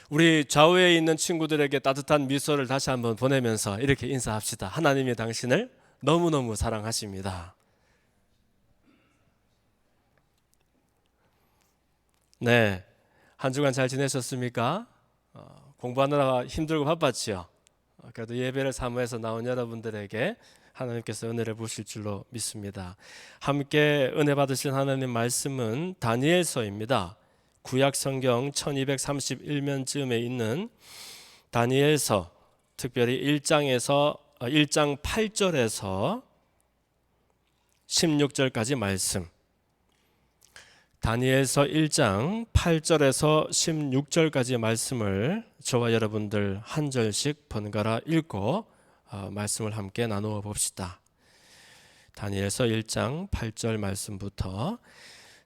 우리 좌우에 있는 친구들에게 따뜻한 미소를 다시 한번 보내면서 이렇게 인사합시다. 하나님이 당신을 너무너무 사랑하십니다. 네, 한 주간 잘 지내셨습니까? 공부하느라 힘들고 바빴지요. 그래도 예배를 사모해서 나온 여러분들에게 하나님께서 은혜를 부으실 줄로 믿습니다. 함께 은혜 받으신 하나님 말씀은 다니엘서입니다. 구약 성경 1231면쯤에 있는 다니엘서, 특별히 1장 8절에서 16절까지 말씀. 다니엘서 1장 8절에서 16절까지 말씀을 저와 여러분들 한 절씩 번갈아 읽고 말씀을 함께 나누어 봅시다. 다니엘서 1장 8절 말씀부터.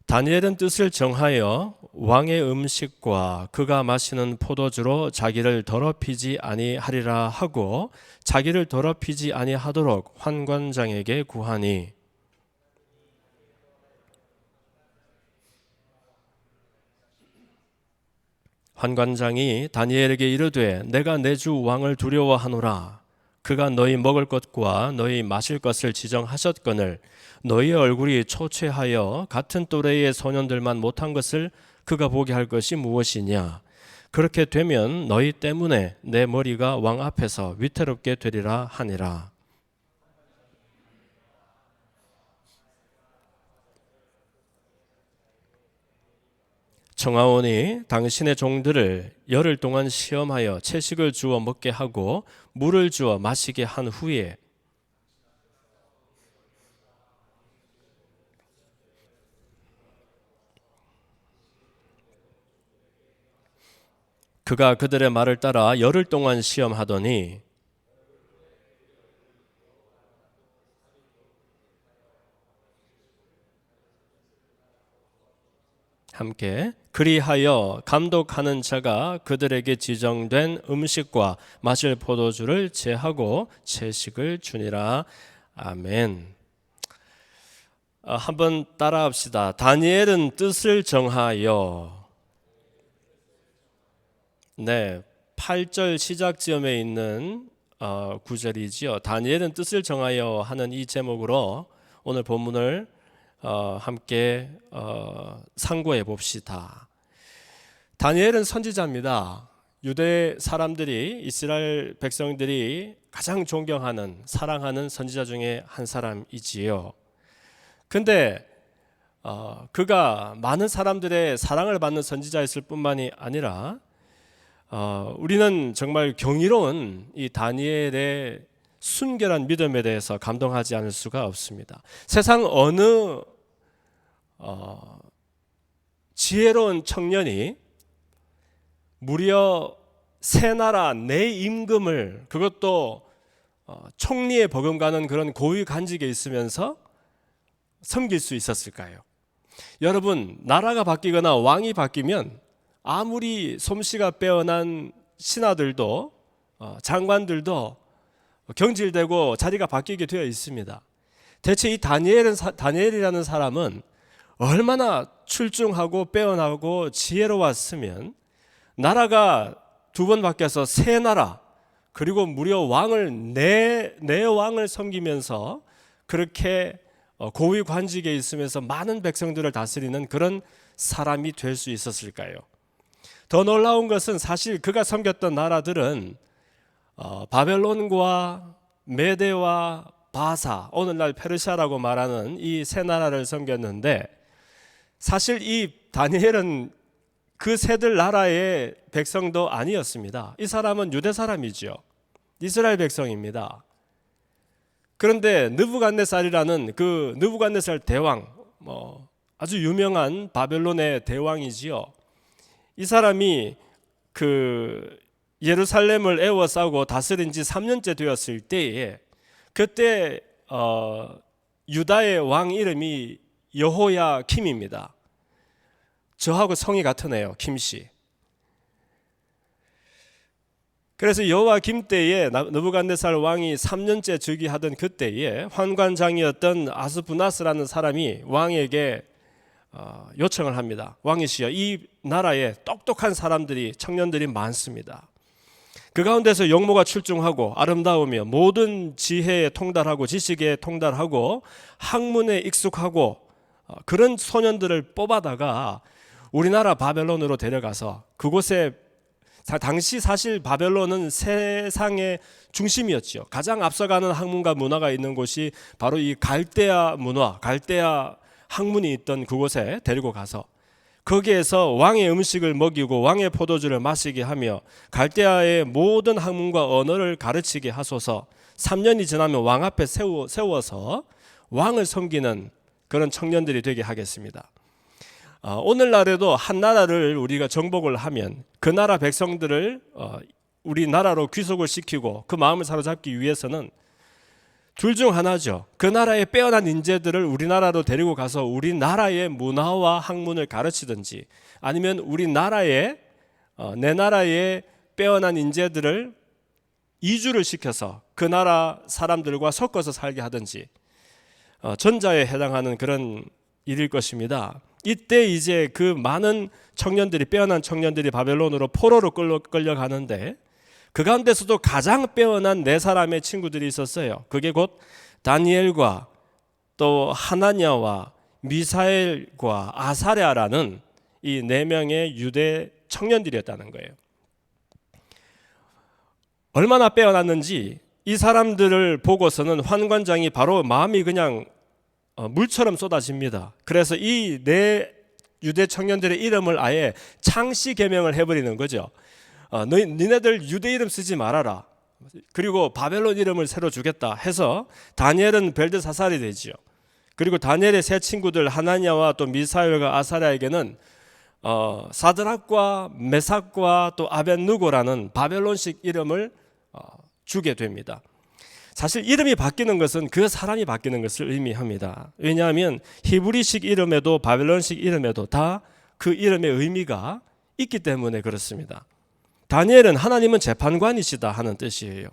다니엘은 뜻을 정하여 왕의 음식과 그가 마시는 포도주로 자기를 더럽히지 아니하리라 하고 자기를 더럽히지 아니하도록 환관장에게 구하니, 환관장이 다니엘에게 이르되 내가 내 주 왕을 두려워하노라. 그가 너희 먹을 것과 너희 마실 것을 지정하셨거늘 너희의 얼굴이 초췌하여 같은 또래의 소년들만 못한 것을 그가 보게 할 것이 무엇이냐. 그렇게 되면 너희 때문에 내 머리가 왕 앞에서 위태롭게 되리라 하니라. 청하오니 당신의 종들을 열흘 동안 시험하여 채식을 주어 먹게 하고 물을 주어 마시게 한 후에 그가 그들의 말을 따라 열흘 동안 시험하더니 함께 그리하여 감독하는 자가 그들에게 지정된 음식과 마실 포도주를 제하고 채식을 주니라. 아멘. 한번 따라합시다. 다니엘은 뜻을 정하여. 네, 8절 시작지음에 있는 구절이지요. 다니엘은 뜻을 정하여 하는 이 제목으로 오늘 본문을 함께 상고해 봅시다. 다니엘은 선지자입니다. 유대 사람들이, 이스라엘 백성들이 가장 존경하는, 사랑하는 선지자 중에 한 사람이지요. 근데 그가 많은 사람들의 사랑을 받는 선지자였을 뿐만이 아니라 우리는 정말 경이로운 이 다니엘의 순결한 믿음에 대해서 감동하지 않을 수가 없습니다. 세상 어느 지혜로운 청년이 무려 새 나라 내 임금을, 그것도 총리에 버금가는 그런 고위 관직에 있으면서 섬길 수 있었을까요? 여러분, 나라가 바뀌거나 왕이 바뀌면 아무리 솜씨가 빼어난 신하들도 장관들도 경질되고 자리가 바뀌게 되어 있습니다. 대체 이 다니엘이라는 사람은 얼마나 출중하고 빼어나고 지혜로웠으면 나라가 두 번 바뀌어서 새 나라, 그리고 무려 왕을 내 왕을 섬기면서 그렇게 고위 관직에 있으면서 많은 백성들을 다스리는 그런 사람이 될 수 있었을까요? 더 놀라운 것은 사실 그가 섬겼던 나라들은 바벨론과 메대와 바사, 오늘날 페르시아라고 말하는 이 세 나라를 섬겼는데, 사실 이 다니엘은 그 세들 나라의 백성도 아니었습니다. 이 사람은 유대 사람이죠. 이스라엘 백성입니다. 그런데 느부갓네살이라는 그 느부갓네살 대왕, 아주 유명한 바벨론의 대왕이지요. 이 사람이 그 예루살렘을 에워싸고 다스린 지 3년째 되었을 때에, 그때 유다의 왕 이름이 여호야킴입니다. 저하고 성이 같으네요. 김씨. 그래서 여호야김 때에 느부갓네살 왕이 3년째 즉위하던 그때에 환관장이었던 아스부나스라는 사람이 왕에게 요청을 합니다. 왕이시여, 이 나라에 똑똑한 사람들이, 청년들이 많습니다. 그 가운데서 용모가 출중하고 아름다우며 모든 지혜에 통달하고 지식에 통달하고 학문에 익숙하고 그런 소년들을 뽑아다가 우리나라 바벨론으로 데려가서 그곳에, 당시 사실 바벨론은 세상의 중심이었죠. 가장 앞서가는 학문과 문화가 있는 곳이 바로 이 갈대아 문화, 갈대아 학문이 있던 그곳에 데리고 가서 거기에서 왕의 음식을 먹이고 왕의 포도주를 마시게 하며 갈대아의 모든 학문과 언어를 가르치게 하소서. 3년이 지나면 왕 앞에 세워서 왕을 섬기는 그런 청년들이 되게 하겠습니다. 오늘날에도 한 나라를 우리가 정복을 하면 그 나라 백성들을 우리나라로 귀속을 시키고 그 마음을 사로잡기 위해서는 둘 중 하나죠. 그 나라의 빼어난 인재들을 우리나라로 데리고 가서 우리나라의 문화와 학문을 가르치든지, 아니면 우리나라의 내 나라의 빼어난 인재들을 이주를 시켜서 그 나라 사람들과 섞어서 살게 하든지, 전자에 해당하는 그런 일일 것입니다. 이때 이제 그 많은 청년들이, 빼어난 청년들이 바벨론으로 포로로 끌려가는데 그 가운데서도 가장 빼어난 네 사람의 친구들이 있었어요. 그게 곧 다니엘과 또 하나냐와 미사엘과 아사랴라는 이 네 명의 유대 청년들이었다는 거예요. 얼마나 빼어났는지 이 사람들을 보고서는 환관장이 바로 마음이 그냥 물처럼 쏟아집니다. 그래서 이 네 유대 청년들의 이름을 아예 창씨 개명을 해버리는 거죠. 니네들 유대 이름 쓰지 말아라. 그리고 바벨론 이름을 새로 주겠다 해서 다니엘은 벨드사살이 되지요. 그리고 다니엘의 세 친구들 하나냐와 또 미사엘과 아사랴에게는 사드락과 메삭과 또 아벤누고라는 바벨론식 이름을 주게 됩니다. 사실 이름이 바뀌는 것은 그 사람이 바뀌는 것을 의미합니다. 왜냐하면 히브리식 이름에도 바벨론식 이름에도 다 그 이름의 의미가 있기 때문에 그렇습니다. 다니엘은 하나님은 재판관이시다 하는 뜻이에요.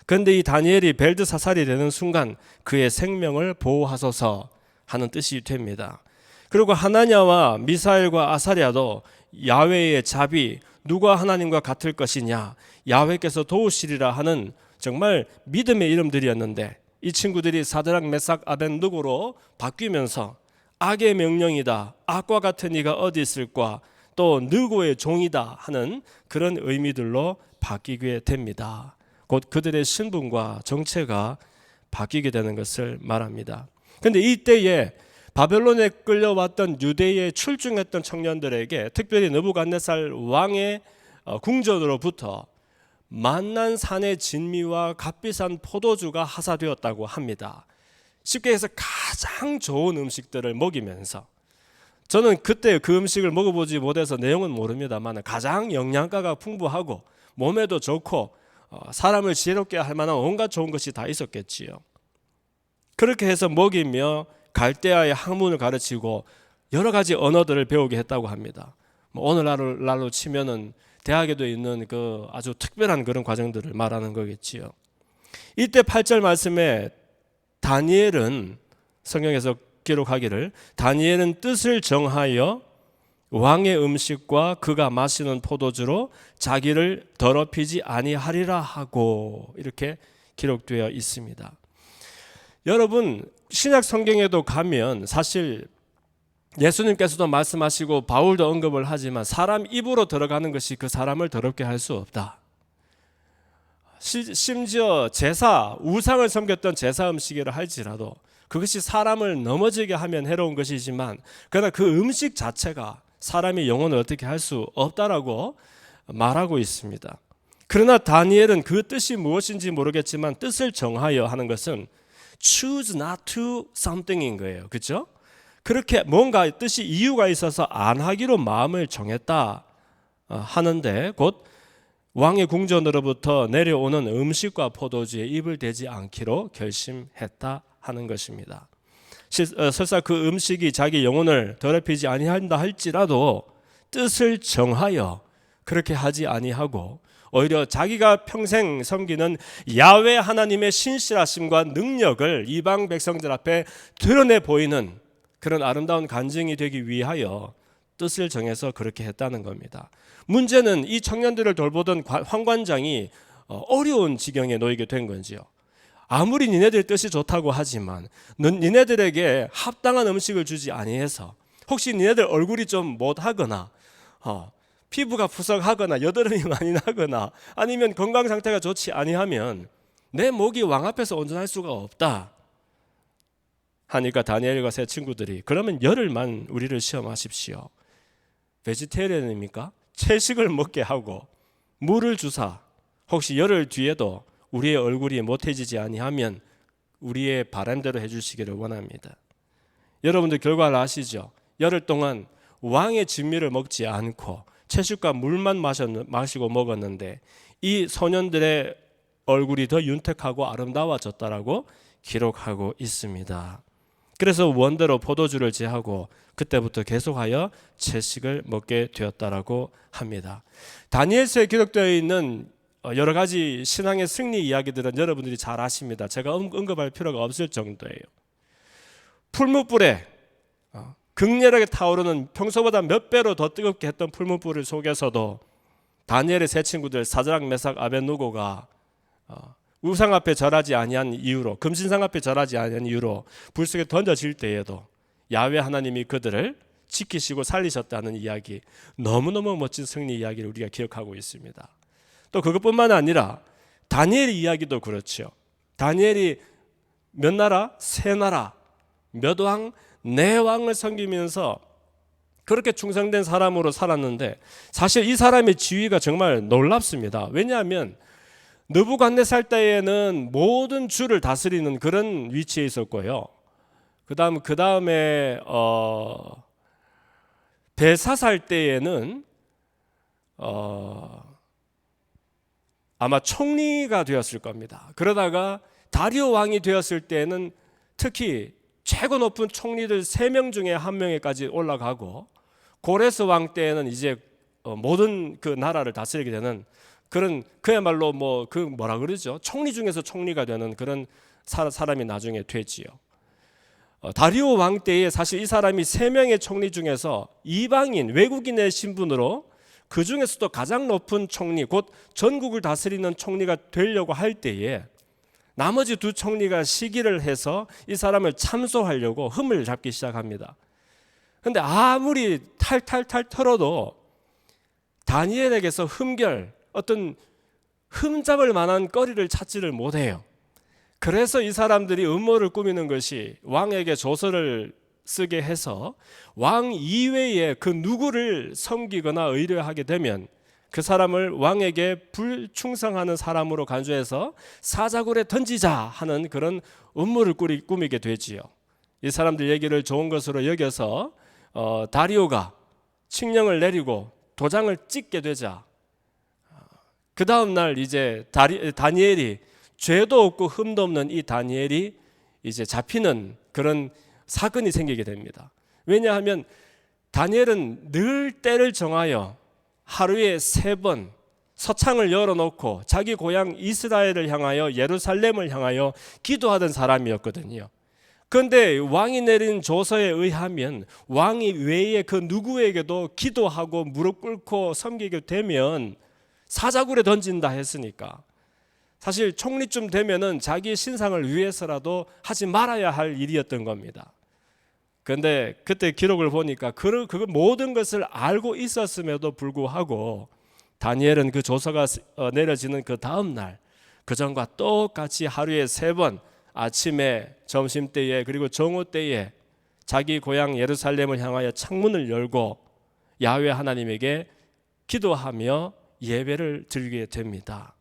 그런데 이 다니엘이 벨드사살이 되는 순간 그의 생명을 보호하소서 하는 뜻이 됩니다. 그리고 하나냐와 미사엘과 아사랴도 야훼의 자비, 누가 하나님과 같을 것이냐, 야훼께서 도우시리라 하는 정말 믿음의 이름들이었는데 이 친구들이 사드락 메삭 아벤누고로 바뀌면서 악의 명령이다, 악과 같은 이가 어디 있을까, 또 느고의 종이다 하는 그런 의미들로 바뀌게 됩니다. 곧 그들의 신분과 정체가 바뀌게 되는 것을 말합니다. 그런데 이때에 바벨론에 끌려왔던 유대에 출중했던 청년들에게 특별히 느부갓네살 왕의 궁전으로부터 만난 산의 진미와 값비싼 포도주가 하사되었다고 합니다. 쉽게 해서 가장 좋은 음식들을 먹이면서, 저는 그때 그 음식을 먹어보지 못해서 내용은 모릅니다만 가장 영양가가 풍부하고 몸에도 좋고 사람을 지혜롭게 할 만한 온갖 좋은 것이 다 있었겠지요. 그렇게 해서 먹이며 갈대아의 학문을 가르치고 여러 가지 언어들을 배우게 했다고 합니다. 오늘날로 치면은 대학에도 있는 그 아주 특별한 그런 과정들을 말하는 거겠지요. 이때 8절 말씀에 다니엘은, 성경에서 기록하기를, 다니엘은 뜻을 정하여 왕의 음식과 그가 마시는 포도주로 자기를 더럽히지 아니하리라 하고, 이렇게 기록되어 있습니다. 여러분, 신약 성경에도 가면 사실 예수님께서도 말씀하시고 바울도 언급을 하지만 사람 입으로 들어가는 것이 그 사람을 더럽게 할 수 없다. 심지어 제사, 우상을 섬겼던 제사 음식이라 할지라도 그것이 사람을 넘어지게 하면 해로운 것이지만 그러나 그 음식 자체가 사람의 영혼을 어떻게 할 수 없다라고 말하고 있습니다. 그러나 다니엘은 그 뜻이 무엇인지 모르겠지만 뜻을 정하여 하는 것은 choose not to something인 거예요. 그렇죠? 그렇게 뭔가 뜻이 이유가 있어서 안 하기로 마음을 정했다 하는데 곧 왕의 궁전으로부터 내려오는 음식과 포도주에 입을 대지 않기로 결심했다 하는 것입니다. 설사 그 음식이 자기 영혼을 더럽히지 아니한다 할지라도 뜻을 정하여 그렇게 하지 아니하고 오히려 자기가 평생 섬기는 야훼 하나님의 신실하심과 능력을 이방 백성들 앞에 드러내 보이는 그런 아름다운 간증이 되기 위하여 뜻을 정해서 그렇게 했다는 겁니다. 문제는 이 청년들을 돌보던 황관장이 어려운 지경에 놓이게 된 건지요. 아무리 니네들 뜻이 좋다고 하지만 니네들에게 합당한 음식을 주지 아니해서 혹시 니네들 얼굴이 좀 못하거나 피부가 푸석하거나 여드름이 많이 나거나 아니면 건강 상태가 좋지 아니하면 내 목이 왕 앞에서 온전할 수가 없다 하니까 다니엘과 세 친구들이 그러면 열흘만 우리를 시험하십시오. 베지테리언입니까? 채식을 먹게 하고 물을 주사 혹시 열흘 뒤에도 우리의 얼굴이 못해지지 아니하면 우리의 바람대로 해주시기를 원합니다. 여러분들 결과를 아시죠? 열흘 동안 왕의 진미를 먹지 않고 채식과 물만 마시고 먹었는데 이 소년들의 얼굴이 더 윤택하고 아름다워졌다라고 기록하고 있습니다. 그래서 원대로 포도주를 제하고 그때부터 계속하여 채식을 먹게 되었다라고 합니다. 다니엘서에 기록되어 있는 여러 가지 신앙의 승리 이야기들은 여러분들이 잘 아십니다. 제가 언급할 필요가 없을 정도예요. 풀무불에 극렬하게 타오르는 평소보다 몇 배로 더 뜨겁게 했던 풀무불 속에서도 다니엘의 세 친구들 사드락 메삭 아벳느고가 우상 앞에 절하지 아니한 이유로 금신상 앞에 절하지 아니한 이유로 불 속에 던져질 때에도 야훼 하나님이 그들을 지키시고 살리셨다는 이야기, 너무너무 멋진 승리 이야기를 우리가 기억하고 있습니다. 또 그것뿐만 아니라 다니엘의 이야기도 그렇죠. 다니엘이 몇 나라? 세 나라, 몇 왕? 네 왕을 섬기면서 그렇게 충성된 사람으로 살았는데 사실 이 사람의 지위가 정말 놀랍습니다. 왜냐하면 느부갓네살 때에는 모든 주를 다스리는 그런 위치에 있었고요. 그 다음에 벨사살 때에는 아마 총리가 되었을 겁니다. 그러다가 다리오 왕이 되었을 때는 특히 최고 높은 총리들 3명 중에 1명에까지 올라가고 고레스 왕 때에는 이제 모든 그 나라를 다스리게 되는 그런 그야말로 뭐라 그러죠? 총리 중에서 총리가 되는 그런 사람이 나중에 되지요. 다리오 왕 때에 사실 이 사람이 3명의 총리 중에서 이방인 외국인의 신분으로 그 중에서도 가장 높은 총리, 곧 전국을 다스리는 총리가 되려고 할 때에 나머지 2 총리가 시기를 해서 이 사람을 참소하려고 흠을 잡기 시작합니다. 그런데 아무리 탈탈탈 털어도 다니엘에게서 어떤 흠잡을 만한 거리를 찾지를 못해요. 그래서 이 사람들이 음모를 꾸미는 것이 왕에게 조서를 쓰게 해서 왕 이외에 그 누구를 섬기거나 의뢰하게 되면 그 사람을 왕에게 불충성하는 사람으로 간주해서 사자굴에 던지자 하는 그런 음모를 꾸미게 되지요. 이 사람들 얘기를 좋은 것으로 여겨서 다리오가 칙령을 내리고 도장을 찍게 되자 그 다음 날 이제 다니엘이 죄도 없고 흠도 없는 이 다니엘이 이제 잡히는 그런 사건이 생기게 됩니다. 왜냐하면 다니엘은 늘 때를 정하여 하루에 3번 서창을 열어놓고 자기 고향 이스라엘을 향하여 예루살렘을 향하여 기도하던 사람이었거든요. 그런데 왕이 내린 조서에 의하면 왕이 외에 그 누구에게도 기도하고 무릎 꿇고 섬기게 되면 사자굴에 던진다 했으니까 사실 총리쯤 되면은 자기 신상을 위해서라도 하지 말아야 할 일이었던 겁니다. 그런데 그때 기록을 보니까 그 모든 것을 알고 있었음에도 불구하고 다니엘은 그 조서가 내려지는 그 다음 날 그전과 똑같이 하루에 3번 아침에 점심때에 그리고 정오때에 자기 고향 예루살렘을 향하여 창문을 열고 야훼 하나님에게 기도하며 예배를 드리게 됩니다.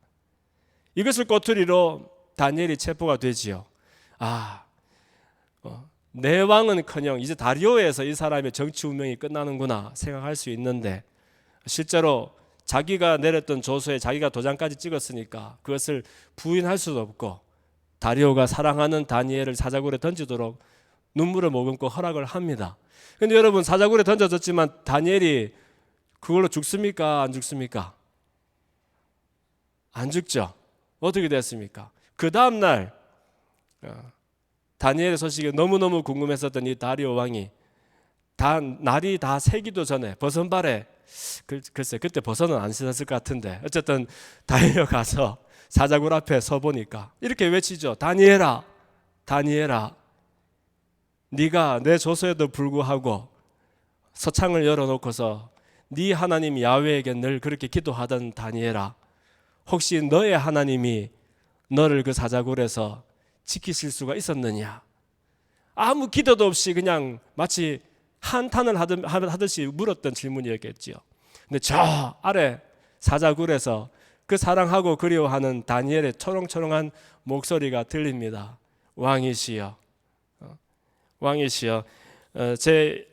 이것을 꼬투리로 다니엘이 체포가 되지요. 내 왕은커녕 이제 다리오에서 이 사람의 정치 운명이 끝나는구나 생각할 수 있는데 실제로 자기가 내렸던 조서에 자기가 도장까지 찍었으니까 그것을 부인할 수도 없고 다리오가 사랑하는 다니엘을 사자굴에 던지도록 눈물을 머금고 허락을 합니다. 그런데 여러분 사자굴에 던져졌지만 다니엘이 그걸로 죽습니까? 안 죽습니까? 안 죽죠. 어떻게 됐습니까? 그 다음 날 다니엘의 소식이 너무너무 궁금했었던 이 다리오 왕이 날이 다 새기도 전에 벗은발에, 글쎄 그때 벗어는 안 신었을 것 같은데 어쨌든 달려가서 사자굴 앞에 서 보니까 이렇게 외치죠. 다니엘아, 다니엘아, 네가 내 조서에도 불구하고 서창을 열어놓고서 네 하나님 야훼에게 늘 그렇게 기도하던 다니엘아, 혹시 너의 하나님이 너를 그 사자굴에서 지키실 수가 있었느냐? 아무 기도도 없이 그냥 마치 한탄을 하듯이 물었던 질문이었겠지요. 근데 저 아래 사자굴에서 그 사랑하고 그리워하는 다니엘의 초롱초롱한 목소리가 들립니다. 왕이시여, 왕이시여, 제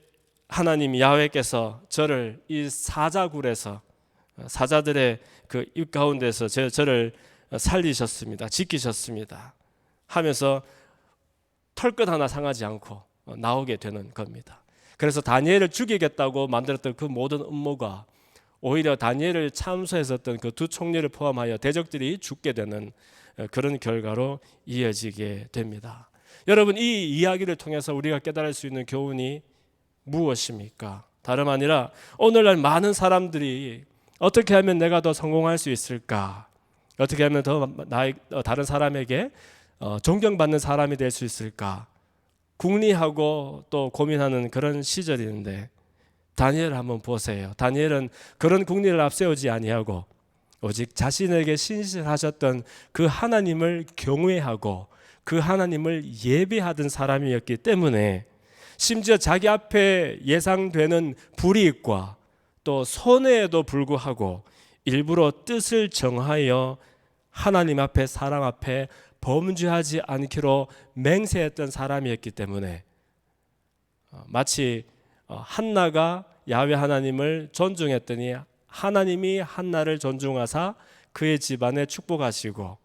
하나님 야훼께서 저를 이 사자굴에서, 사자들의 그 입 가운데서 저를 살리셨습니다. 지키셨습니다. 하면서 털끝 하나 상하지 않고 나오게 되는 겁니다. 그래서 다니엘을 죽이겠다고 만들었던 그 모든 음모가 오히려 다니엘을 참수했었던 그 두 총리를 포함하여 대적들이 죽게 되는 그런 결과로 이어지게 됩니다. 여러분, 이 이야기를 통해서 우리가 깨달을 수 있는 교훈이 무엇입니까? 다름 아니라 오늘날 많은 사람들이 어떻게 하면 내가 더 성공할 수 있을까? 어떻게 하면 더 다른 사람에게 존경받는 사람이 될 수 있을까? 궁리하고 또 고민하는 그런 시절인데 다니엘을 한번 보세요. 다니엘은 그런 궁리를 앞세우지 아니하고 오직 자신에게 신실하셨던 그 하나님을 경외하고 그 하나님을 예배하던 사람이었기 때문에 심지어 자기 앞에 예상되는 불이익과 또 손해에도 불구하고 일부러 뜻을 정하여 하나님 앞에, 사람 앞에 범죄하지 않기로 맹세했던 사람이었기 때문에 마치 한나가 야훼 하나님을 존중했더니 하나님이 한나를 존중하사 그의 집안에 축복하시고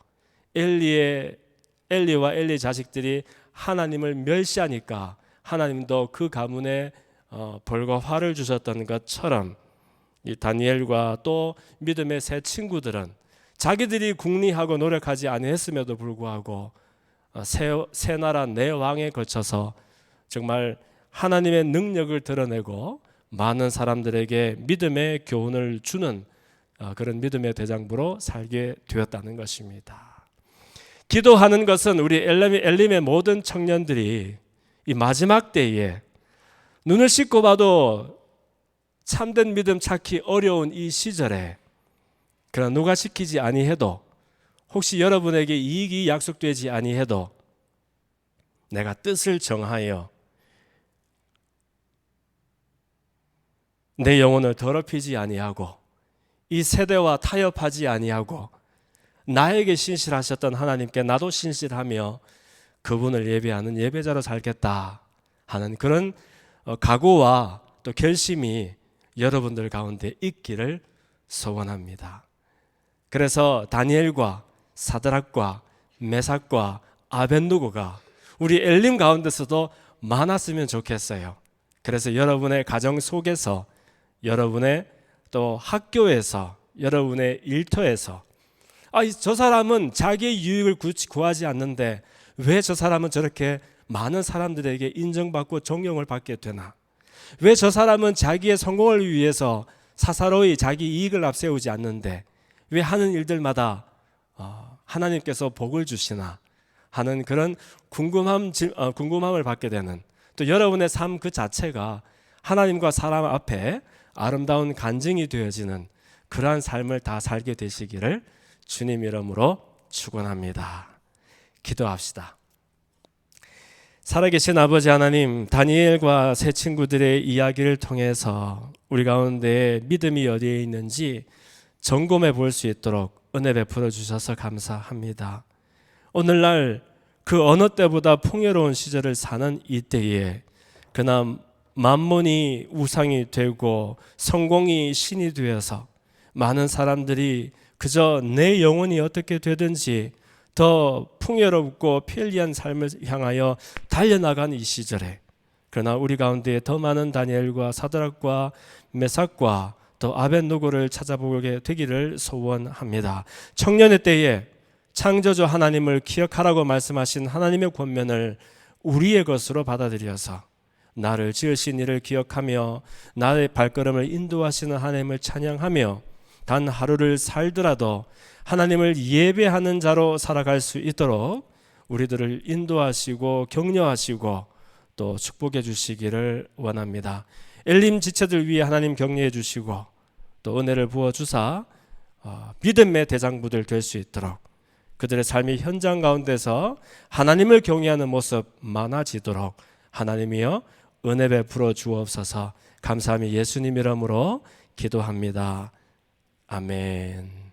엘리와 엘리 자식들이 하나님을 멸시하니까 하나님도 그 가문에 벌과 화를 주셨던 것처럼 이 다니엘과 또 믿음의 새 친구들은 자기들이 궁리하고 노력하지 아니했음에도 불구하고 새 나라 내 왕에 걸쳐서 정말 하나님의 능력을 드러내고 많은 사람들에게 믿음의 교훈을 주는 그런 믿음의 대장부로 살게 되었다는 것입니다. 기도하는 것은 우리 엘림의 모든 청년들이 이 마지막 때에 눈을 씻고 봐도 참된 믿음 찾기 어려운 이 시절에, 그러나 누가 시키지 아니해도, 혹시 여러분에게 이익이 약속되지 아니해도 내가 뜻을 정하여 내 영혼을 더럽히지 아니하고 이 세대와 타협하지 아니하고 나에게 신실하셨던 하나님께 나도 신실하며 그분을 예배하는 예배자로 살겠다 하는 그런 각오와 또 결심이 여러분들 가운데 있기를 소원합니다. 그래서 다니엘과 사드락과 메삭과 아벳느고가 우리 엘림 가운데서도 많았으면 좋겠어요. 그래서 여러분의 가정 속에서, 여러분의 또 학교에서, 여러분의 일터에서 저 사람은 자기의 유익을 구하지 않는데 왜 저 사람은 저렇게 많은 사람들에게 인정받고 존경을 받게 되나? 왜 저 사람은 자기의 성공을 위해서 사사로이 자기 이익을 앞세우지 않는데 왜 하는 일들마다 하나님께서 복을 주시나 하는 그런 궁금함을 받게 되는, 또 여러분의 삶 그 자체가 하나님과 사람 앞에 아름다운 간증이 되어지는 그러한 삶을 다 살게 되시기를 주님 이름으로 축원합니다. 기도합시다. 살아계신 아버지 하나님, 다니엘과 새 친구들의 이야기를 통해서 우리 가운데 믿음이 어디에 있는지 점검해 볼 수 있도록 은혜 베풀어 주셔서 감사합니다. 오늘날 그 어느 때보다 풍요로운 시절을 사는 이때에 그나 만몬이 우상이 되고 성공이 신이 되어서 많은 사람들이 그저 내 영혼이 어떻게 되든지 더 풍요롭고 편리한 삶을 향하여 달려나간 이 시절에, 그러나 우리 가운데 더 많은 다니엘과 사드락과 메삭과 또 아벳느고를 찾아보게 되기를 소원합니다. 청년의 때에 창조주 하나님을 기억하라고 말씀하신 하나님의 권면을 우리의 것으로 받아들여서 나를 지으신 이를 기억하며 나의 발걸음을 인도하시는 하나님을 찬양하며 단 하루를 살더라도 하나님을 예배하는 자로 살아갈 수 있도록 우리들을 인도하시고 격려하시고 또 축복해 주시기를 원합니다. 엘림 지체들 위해 하나님 격려해 주시고 또 은혜를 부어 주사 믿음의 대장부들 될 수 있도록 그들의 삶의 현장 가운데서 하나님을 경외하는 모습 많아지도록 하나님이여 은혜 베풀어 주옵소서. 감사함이 예수님 이름으로 기도합니다. 아멘.